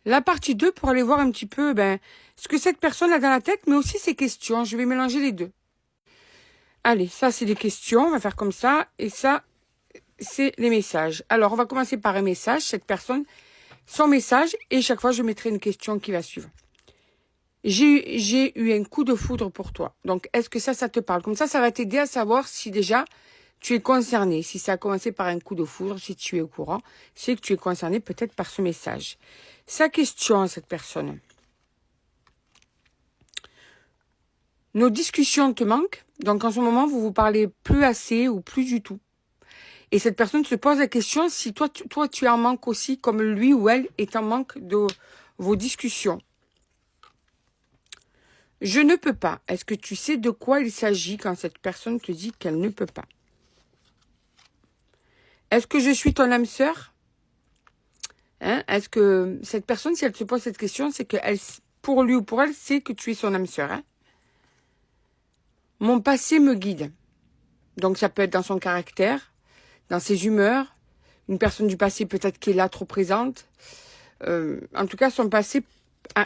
la partie 2 pour aller voir un petit peu ce que cette personne a dans la tête, mais aussi ses questions. Je vais mélanger les deux. Allez, ça c'est les questions, on va faire comme ça. Et ça, c'est les messages. Alors, on va commencer par un message. Cette personne, son message, et chaque fois, je mettrai une question qui va suivre. J'ai eu un coup de foudre pour toi. Donc, est-ce que ça te parle? Comme ça va t'aider à savoir si déjà tu es concerné. Si ça a commencé par un coup de foudre, si tu es au courant, c'est que tu es concerné peut-être par ce message. Sa question à cette personne. Nos discussions te manquent. Donc, en ce moment, vous vous parlez plus assez ou plus du tout. Et cette personne se pose la question si toi, tu es en manque aussi, comme lui ou elle est en manque de vos discussions. Je ne peux pas. Est-ce que tu sais de quoi il s'agit quand cette personne te dit qu'elle ne peut pas? Est-ce que je suis ton âme sœur? Est-ce que cette personne, si elle se pose cette question, c'est que pour lui ou pour elle, c'est que tu es son âme sœur. Mon passé me guide. Donc ça peut être dans son caractère, dans ses humeurs. Une personne du passé peut-être qui est là trop présente. En tout cas, son passé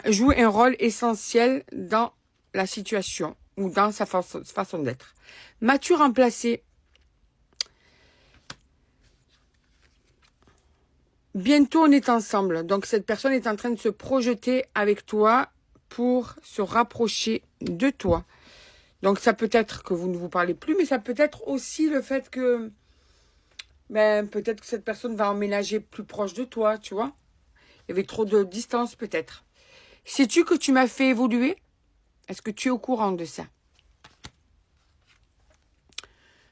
joue un rôle essentiel dans la situation ou dans sa façon d'être. M'as-tu remplacé? Bientôt, on est ensemble. Donc, cette personne est en train de se projeter avec toi pour se rapprocher de toi. Donc, ça peut être que vous ne vous parlez plus, mais ça peut être aussi le fait que peut-être que cette personne va emménager plus proche de toi, tu vois. Il y avait trop de distance, peut-être. Sais-tu que tu m'as fait évoluer? Est-ce que tu es au courant de ça?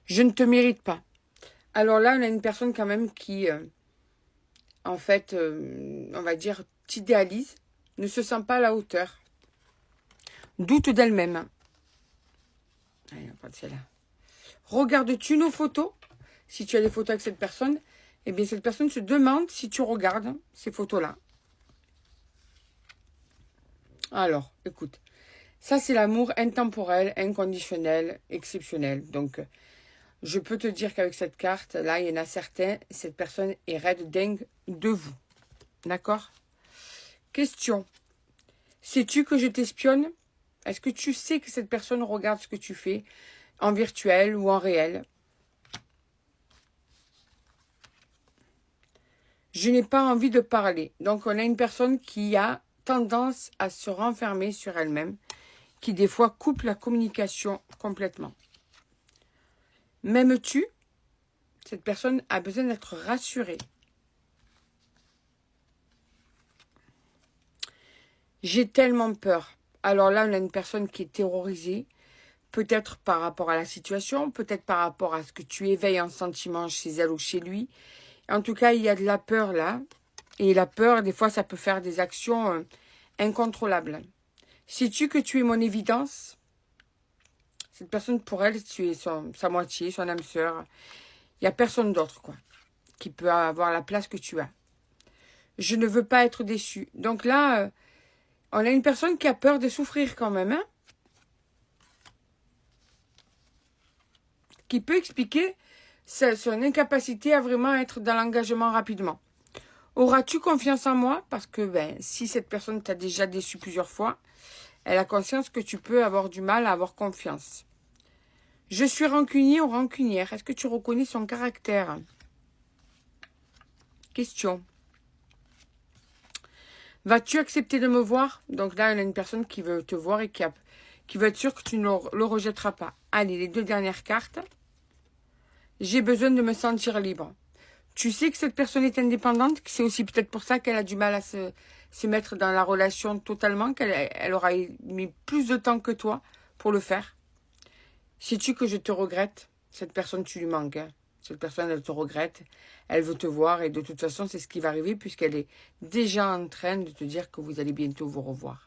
Je ne te mérite pas. Alors là, on a une personne quand même qui, en fait, on va dire, t'idéalise, ne se sent pas à la hauteur. Doute d'elle-même. Allez, on va prendre celle-là. Regardes-tu nos photos? Si tu as des photos avec cette personne, eh bien, cette personne se demande si tu regardes ces photos-là. Alors, écoute. Ça, c'est l'amour intemporel, inconditionnel, exceptionnel. Donc, je peux te dire qu'avec cette carte, là, il y en a certains, cette personne est raide dingue de vous. D'accord? Question. Sais-tu que je t'espionne? Est-ce que tu sais que cette personne regarde ce que tu fais, en virtuel ou en réel? Je n'ai pas envie de parler. Donc, on a une personne qui a tendance à se renfermer sur elle-même, qui des fois coupe la communication complètement. M'aimes-tu? Cette personne a besoin d'être rassurée. J'ai tellement peur. Alors là, on a une personne qui est terrorisée, peut-être par rapport à la situation, peut-être par rapport à ce que tu éveilles en sentiment chez elle ou chez lui. En tout cas, il y a de la peur là. Et la peur, des fois, ça peut faire des actions incontrôlables. Sais-tu que tu es mon évidence? Cette personne, pour elle, tu es sa moitié, son âme sœur. Il n'y a personne d'autre, quoi, qui peut avoir la place que tu as. Je ne veux pas être déçue. Donc là, on a une personne qui a peur de souffrir quand même, hein, qui peut expliquer son incapacité à vraiment être dans l'engagement rapidement. Auras-tu confiance en moi? Parce que si cette personne t'a déjà déçu plusieurs fois, elle a conscience que tu peux avoir du mal à avoir confiance. Je suis rancunier ou rancunière. Est-ce que tu reconnais son caractère? Question. Vas-tu accepter de me voir? Donc là, on a une personne qui veut te voir et qui veut être sûre que tu ne le rejetteras pas. Allez, les deux dernières cartes. J'ai besoin de me sentir libre. Tu sais que cette personne est indépendante, que c'est aussi peut-être pour ça qu'elle a du mal à se mettre dans la relation totalement, qu'elle aura mis plus de temps que toi pour le faire. Sais-tu que je te regrette? Cette personne, tu lui manques. Hein. Cette personne, elle te regrette. Elle veut te voir et de toute façon, c'est ce qui va arriver puisqu'elle est déjà en train de te dire que vous allez bientôt vous revoir.